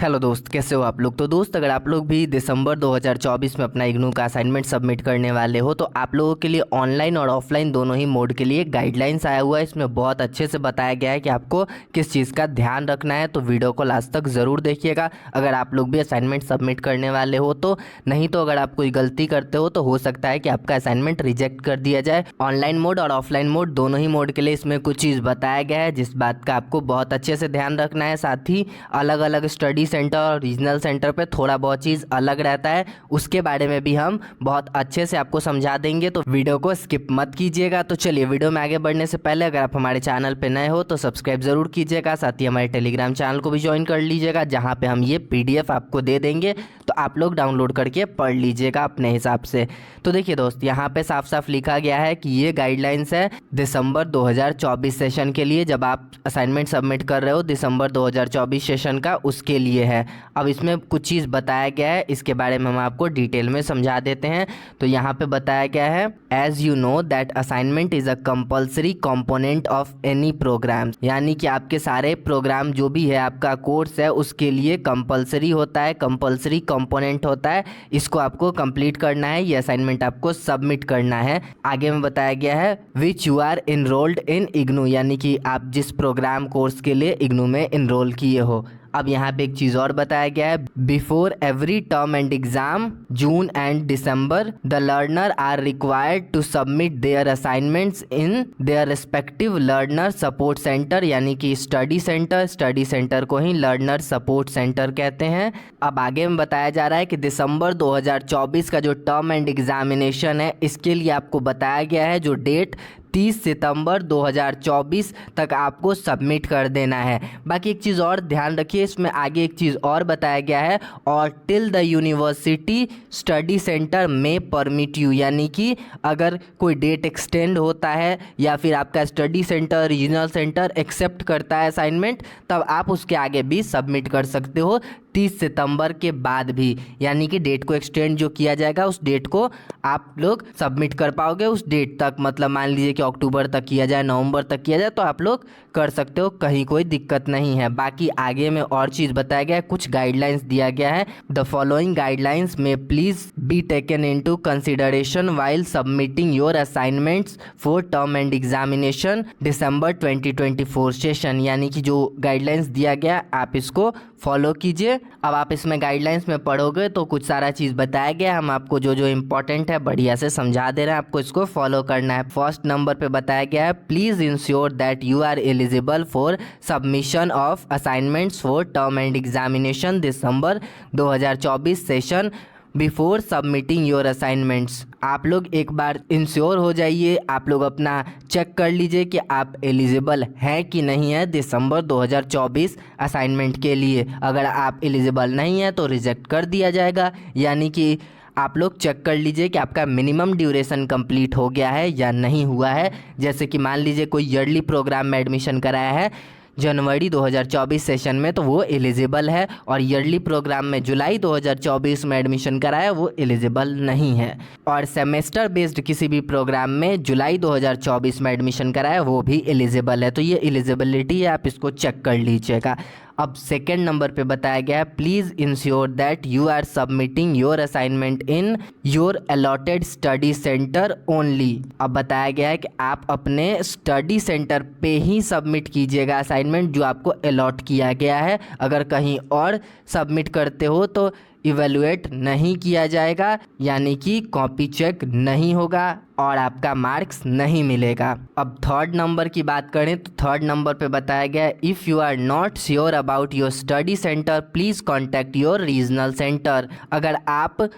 Hello दोस्त, कैसे हो आप लोग। तो दोस्त, अगर आप लोग भी दिसंबर 2024 में अपना इग्नू का असाइनमेंट सबमिट करने वाले हो तो आप लोगों के लिए ऑनलाइन और ऑफलाइन दोनों ही मोड के लिए गाइडलाइंस आया हुआ है। इसमें बहुत अच्छे से बताया गया है कि आपको किस चीज़ का ध्यान रखना है। तो वीडियो को लास्ट तक ज़रूर देखिएगा अगर आप लोग भी असाइनमेंट सबमिट करने वाले हो तो। नहीं तो अगर आप कोई गलती करते हो तो हो सकता है कि आपका असाइनमेंट रिजेक्ट कर दिया जाए। ऑनलाइन मोड और ऑफलाइन मोड दोनों ही मोड के लिए इसमें कुछ चीज़ बताया गया है जिस बात का आपको बहुत अच्छे से ध्यान रखना है। साथ ही अलग अलग स्टडी सेंटर और रीजनल सेंटर पे थोड़ा बहुत चीज़ अलग रहता है, उसके बारे में भी हम बहुत अच्छे से आपको समझा देंगे। तो वीडियो को स्किप मत कीजिएगा। तो चलिए, वीडियो में आगे बढ़ने से पहले अगर आप हमारे चैनल पे नए हो तो सब्सक्राइब जरूर कीजिएगा। साथ ही हमारे टेलीग्राम चैनल को भी ज्वाइन कर लीजिएगा जहाँ पे हम ये PDF आपको दे देंगे, तो आप लोग डाउनलोड करके पढ़ लीजिएगा अपने हिसाब से। तो देखिए दोस्त, यहाँ पे साफ साफ लिखा गया है कि ये गाइडलाइंस है दिसंबर 2024 सेशन के लिए। जब आप असाइनमेंट सबमिट कर रहे हो दिसंबर 2024 सेशन का, उसके लिए है। अब इसमें कुछ चीज़ बताया गया है, इसके बारे में हम आपको डिटेल में समझा देते हैं। तो यहाँ पे बताया गया है, as you know that assignment is a compulsory component of any programme. यानी कि आपके सारे प्रोग्राम जो भी है, आपका कोर्स है, उसके लिए कंपल्सरी होता है, कंपल्सरी कंपोनेंट होता है। इसको आपको कंप्लीट करना है, ये असाइनमेंट आपको सबमिट करना है। आगे में बताया गया है which you are enrolled in IGNOU, यानी कि आप जिस प्रोग्राम कोर्स के लिए इग्नू में इनरोल किए हो। अब यहाँ पे एक चीज़ और बताया गया है, before every term end exam June and December the learner are required to submit their assignments in their respective learner support centre, यानी कि स्टडी सेंटर को ही लर्नर सपोर्ट सेंटर कहते हैं। अब आगे में बताया जा रहा है कि दिसंबर 2024 का जो टर्म एंड एग्जामिनेशन है, इसके लिए आपको बताया गया है जो डेट 30 सितंबर 2024 तक आपको सबमिट कर देना है। बाकी एक चीज़ और ध्यान रखिए, इसमें आगे एक चीज़ और बताया गया है, और till the university study centre में परमिट यू, यानी कि अगर कोई डेट एक्सटेंड होता है या फिर आपका study centre regional centre accept करता है असाइनमेंट, तब आप उसके आगे भी सबमिट कर सकते हो 30 सितंबर के बाद भी। यानी कि डेट को एक्सटेंड जो किया जाएगा, उस डेट को आप लोग सबमिट कर पाओगे उस डेट तक। मतलब मान लीजिए कि अक्टूबर तक किया जाए, नवंबर तक किया जाए, तो आप लोग कर सकते हो, कहीं कोई दिक्कत नहीं है। बाकी आगे में और चीज़ बताया गया है, कुछ गाइडलाइंस दिया गया है। द फॉलोइंग गाइडलाइंस में please be taken into consideration while submitting your assignments for term end examination December 2024 session. यानी कि जो गाइडलाइंस दिया गया आप इसको फॉलो कीजिए। अब आप इसमें गाइडलाइंस में पढ़ोगे तो कुछ सारा चीज़ बताया गया, हम आपको जो जो इम्पोर्टेंट है बढ़िया से समझा दे रहे हैं, आपको इसको फॉलो करना है। फर्स्ट नंबर पे बताया गया है, please ensure that you are eligible for submission of assignments for term end examination December 2024 session before submitting your assignments. आप लोग एक बार इंश्योर हो जाइए, आप लोग अपना चेक कर लीजिए कि आप एलिजिबल हैं कि नहीं है दिसंबर 2024 असाइनमेंट के लिए। अगर आप एलिजिबल नहीं है तो रिजेक्ट कर दिया जाएगा। यानी कि आप लोग चेक कर लीजिए कि आपका मिनिमम ड्यूरेशन कंप्लीट हो गया है या नहीं हुआ है। जैसे कि मान लीजिए कोई ईयरली प्रोग्राम में एडमिशन कराया है जनवरी 2024 सेशन में, तो वो एलिजिबल है, और ईयरली प्रोग्राम में जुलाई 2024 में एडमिशन कराया वो एलिजिबल नहीं है। और सेमेस्टर बेस्ड किसी भी प्रोग्राम में जुलाई 2024 में एडमिशन कराया वो भी एलिजिबल है। तो ये एलिजिबिलिटी है, आप इसको चेक कर लीजिएगा। अब सेकेंड नंबर पे बताया गया है, please ensure that you are submitting your assignment in your allotted study centre only. अब बताया गया है कि आप अपने स्टडी सेंटर पे ही सबमिट कीजिएगा असाइनमेंट जो आपको अलॉट किया गया है। अगर कहीं और सबमिट करते हो तो इवेलुएट नहीं किया जाएगा, यानी कि कॉपी चेक नहीं होगा और आपका मार्क्स नहीं मिलेगा। अब थर्ड नंबर की बात करें तो थर्ड नंबर पे बताया गया है, if you are not sure about your study centre please contact your regional centre. अगर आप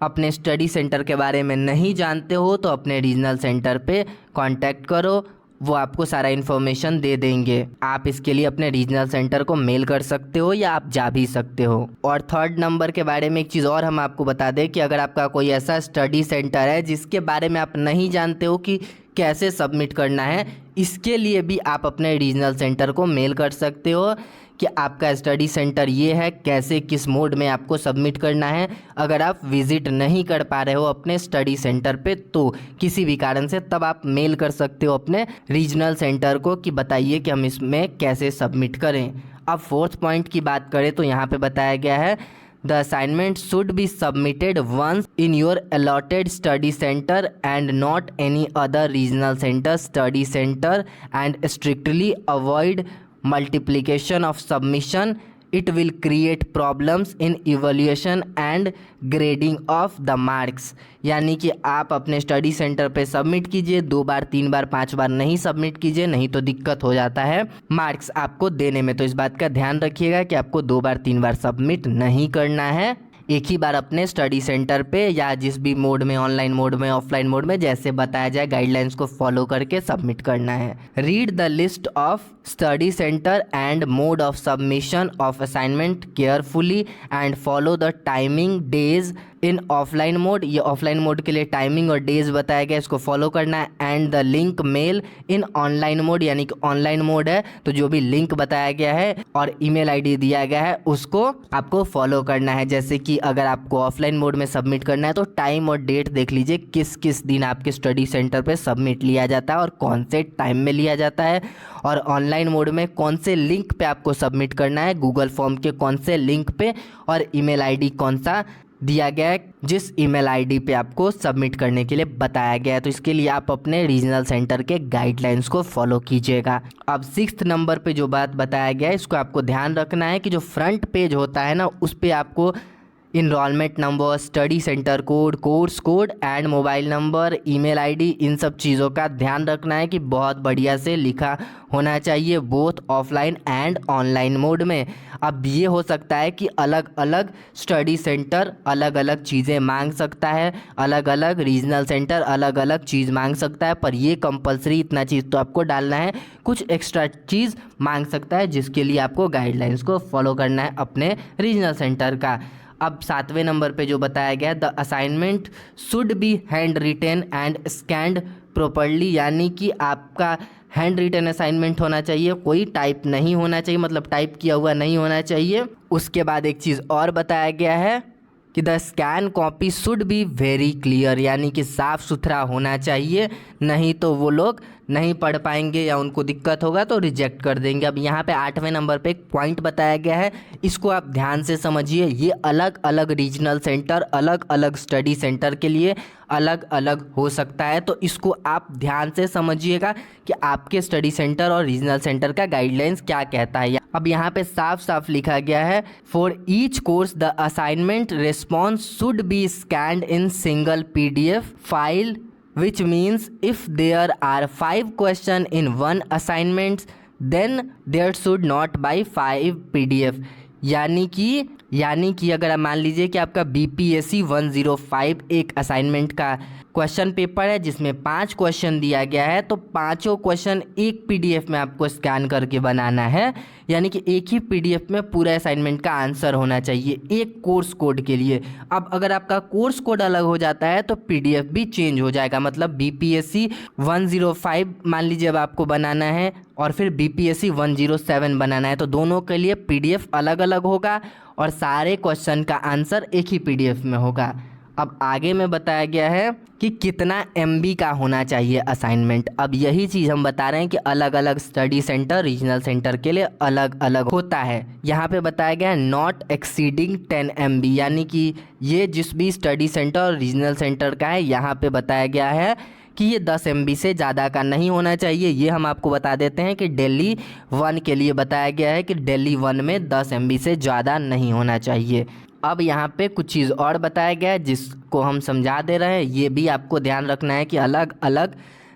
अपने स्टडी सेंटर के बारे में नहीं जानते हो तो अपने रीजनल सेंटर पे कांटेक्ट करो, वो आपको सारा इन्फॉर्मेशन दे देंगे। आप इसके लिए अपने रीजनल सेंटर को मेल कर सकते हो या आप जा भी सकते हो। और थर्ड नंबर के बारे में एक चीज़ और हम आपको बता दें कि अगर आपका कोई ऐसा स्टडी सेंटर है जिसके बारे में आप नहीं जानते हो कि कैसे सबमिट करना है, इसके लिए भी आप अपने रीजनल सेंटर को मेल कर सकते हो कि आपका स्टडी सेंटर ये है, कैसे किस मोड में आपको सबमिट करना है। अगर आप विज़िट नहीं कर पा रहे हो अपने स्टडी सेंटर पे तो किसी भी कारण से, तब आप मेल कर सकते हो अपने रीजनल सेंटर को कि बताइए कि हम इसमें कैसे सबमिट करें। अब फोर्थ पॉइंट की बात करें तो यहाँ पे बताया गया है the assignment should be submitted once in your allotted study centre and not any other regional centre study centre and strictly avoid multiplication of submission. It will create problems in evaluation and grading of the marks. यानी कि आप अपने study centre पे submit कीजिए, 2 बार 3 बार 5 बार नहीं submit कीजिए, नहीं तो दिक्कत हो जाता है मार्क्स आपको देने में। तो इस बात का ध्यान रखिएगा कि आपको 2 बार 3 बार सबमिट नहीं करना है, एक ही बार अपने स्टडी सेंटर पे या जिस भी मोड में, ऑनलाइन मोड में, ऑफलाइन मोड में, जैसे बताया जाए गाइडलाइंस को फॉलो करके सबमिट करना है। Read the list of study centre and mode of submission of assignment carefully and follow the timing days in offline mode. ये ऑफलाइन मोड के लिए टाइमिंग और डेज बताया गया, इसको फॉलो करना है। And the link mail in online mode, यानी कि ऑनलाइन मोड है तो जो भी लिंक बताया गया है और ईमेल आईडी दिया गया है उसको आपको फॉलो करना है। जैसे कि अगर आपको ऑफलाइन मोड में सबमिट करना है तो टाइम और डेट देख लीजिए, किस किस दिन आपके स्टडी सेंटर पे सबमिट लिया जाता है और कौन से टाइम में लिया जाता है, और ऑनलाइन मोड में कौन से लिंक पे आपको सबमिट करना है, गूगल फॉर्म के कौन से लिंक पे, और ईमेल आईडी कौन सा दिया गया है जिस ईमेल आईडी पे आपको सबमिट करने के लिए बताया गया है। तो इसके लिए आप अपने रीजनल सेंटर के गाइडलाइंस को फॉलो कीजिएगा। अब 6th नंबर पे जो बात बताया गया है इसको आपको ध्यान रखना है कि जो फ्रंट पेज होता है ना, उस पे आपको enrolment number, study centre code, course code and mobile number, email ID, इन सब चीज़ों का ध्यान रखना है कि बहुत बढ़िया से लिखा होना चाहिए, both offline and online mode में। अब ये हो सकता है कि अलग अलग स्टडी सेंटर अलग अलग चीज़ें मांग सकता है, अलग अलग रीजनल सेंटर अलग अलग चीज़ मांग सकता है, पर ये कंपलसरी इतना चीज़ तो आपको डालना है, कुछ एक्स्ट्रा चीज़ मांग सकता है जिसके लिए आपको गाइडलाइंस को फॉलो करना है अपने रीजनल सेंटर का। अब 7वें नंबर पे जो बताया गया, the assignment should B hand retain and scanned properly, यानी कि आपका हैंड रिटन असाइनमेंट होना चाहिए, कोई टाइप नहीं होना चाहिए, मतलब टाइप किया हुआ नहीं होना चाहिए। उसके बाद एक चीज़ और बताया गया है कि the scan copy should be very clear, यानी कि साफ़ सुथरा होना चाहिए, नहीं तो वो लोग नहीं पढ़ पाएंगे या उनको दिक्कत होगा तो रिजेक्ट कर देंगे। अब यहाँ पे 8वें नंबर पे एक पॉइंट बताया गया है, इसको आप ध्यान से समझिए। ये अलग अलग रीजनल सेंटर, अलग अलग स्टडी सेंटर के लिए अलग अलग हो सकता है, तो इसको आप ध्यान से समझिएगा कि आपके स्टडी सेंटर और रीजनल सेंटर का गाइडलाइंस क्या कहता है। अब यहाँ पे साफ साफ लिखा गया है, for each course the assignment response should be scanned in single PDF file, which means if there are 5 questions in one assignment then there should not be 5 PDF। यानी कि अगर आप मान लीजिए कि आपका BPSC 105 एक असाइनमेंट का क्वेश्चन पेपर है जिसमें 5 क्वेश्चन दिया गया है, तो पाँचों क्वेश्चन एक PDF में आपको स्कैन करके बनाना है, यानी कि एक ही PDF में पूरा असाइनमेंट का आंसर होना चाहिए एक कोर्स कोड के लिए। अब अगर आपका कोर्स कोड अलग हो जाता है तो PDF भी चेंज हो जाएगा, मतलब BPSC 105 मान लीजिए अब आपको बनाना है और फिर BPSC 107 बनाना है, तो दोनों के लिए PDF अलग अलग होगा और सारे क्वेश्चन का आंसर एक ही PDF में होगा। अब आगे में बताया गया है कि कितना MB का होना चाहिए असाइनमेंट। अब यही चीज़ हम बता रहे हैं कि अलग अलग स्टडी सेंटर, रीजनल सेंटर के लिए अलग अलग होता है। यहाँ पे बताया गया है नॉट एक्सीडिंग 10 MB, यानी कि ये जिस भी स्टडी सेंटर और रीजनल सेंटर का है, यहाँ पे बताया गया है कि ये 10 MB से ज़्यादा का नहीं होना चाहिए। ये हम आपको बता देते हैं कि दिल्ली 1 के लिए बताया गया है कि दिल्ली 1 में 10 MB से ज़्यादा नहीं होना चाहिए। अब यहाँ पे कुछ चीज़ और बताया गया है जिसको हम समझा दे रहे हैं, ये भी आपको ध्यान रखना है कि अलग अलग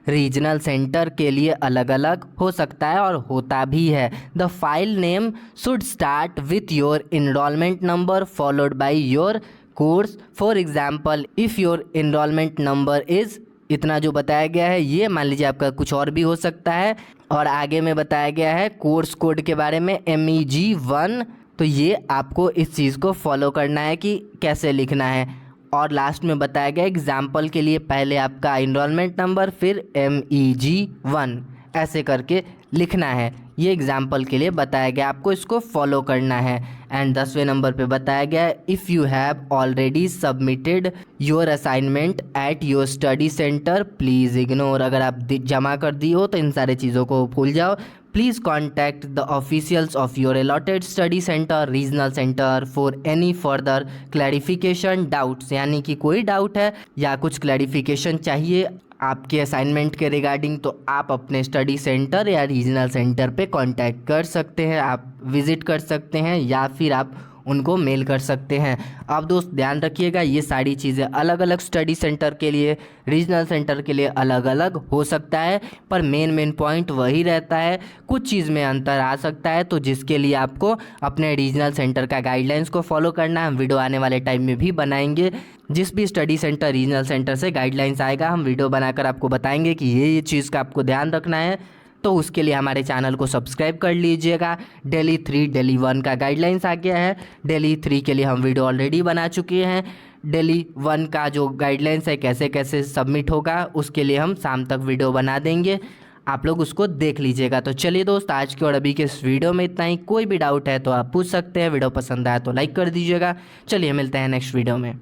रीजनल सेंटर के लिए अलग अलग हो सकता है और होता भी है। The file name should start with your enrolment number followed by your course. For example if your enrolment number is, इतना जो बताया गया है ये मान लीजिए आपका कुछ और भी हो सकता है। और आगे में बताया गया है कोर्स कोड के बारे में MEG1, तो ये आपको इस चीज़ को फॉलो करना है कि कैसे लिखना है। और लास्ट में बताया गया एग्जाम्पल के लिए पहले आपका इनरोलमेंट नंबर फिर MEG1 ऐसे करके लिखना है, ये एग्जाम्पल के लिए बताया गया, आपको इसको फॉलो करना है। एंड 10वें नंबर पे बताया गया if you have already submitted your assignment at your study centre please ignore. अगर आप जमा कर दी हो तो इन सारे चीज़ों को भूल जाओ, Please contact the officials of your allotted study center, regional center for any further clarification doubts। यानी कि कोई डाउट है या कुछ क्लैरिफिकेशन चाहिए आपके असाइनमेंट के रिगार्डिंग तो आप अपने स्टडी सेंटर या रीजनल सेंटर पे कांटेक्ट कर सकते हैं, आप विज़िट कर सकते हैं या फिर आप उनको मेल कर सकते हैं। अब दोस्त ध्यान रखिएगा, ये सारी चीज़ें अलग अलग स्टडी सेंटर के लिए, रीजनल सेंटर के लिए अलग अलग हो सकता है, पर मेन पॉइंट वही रहता है। कुछ चीज़ में अंतर आ सकता है, तो जिसके लिए आपको अपने रीजनल सेंटर का गाइडलाइंस को फॉलो करना है। हम वीडियो आने वाले टाइम में भी बनाएंगे, जिस भी स्टडी सेंटर रीजनल सेंटर से गाइडलाइंस आएगा हम वीडियो बनाकर आपको बताएंगे कि ये चीज़ का आपको ध्यान रखना है। तो उसके लिए हमारे चैनल को सब्सक्राइब कर लीजिएगा। डेली 3 डेली 1 का गाइडलाइंस आ गया है, डेली 3 के लिए हम वीडियो ऑलरेडी बना चुके हैं। डेली 1 का जो गाइडलाइंस है कैसे कैसे सबमिट होगा उसके लिए हम शाम तक वीडियो बना देंगे, आप लोग उसको देख लीजिएगा। तो चलिए दोस्त, आज के और अभी के इस वीडियो में इतना ही। कोई भी डाउट है तो आप पूछ सकते हैं, वीडियो पसंद आया तो लाइक कर दीजिएगा। चलिए मिलते हैं नेक्स्ट वीडियो में।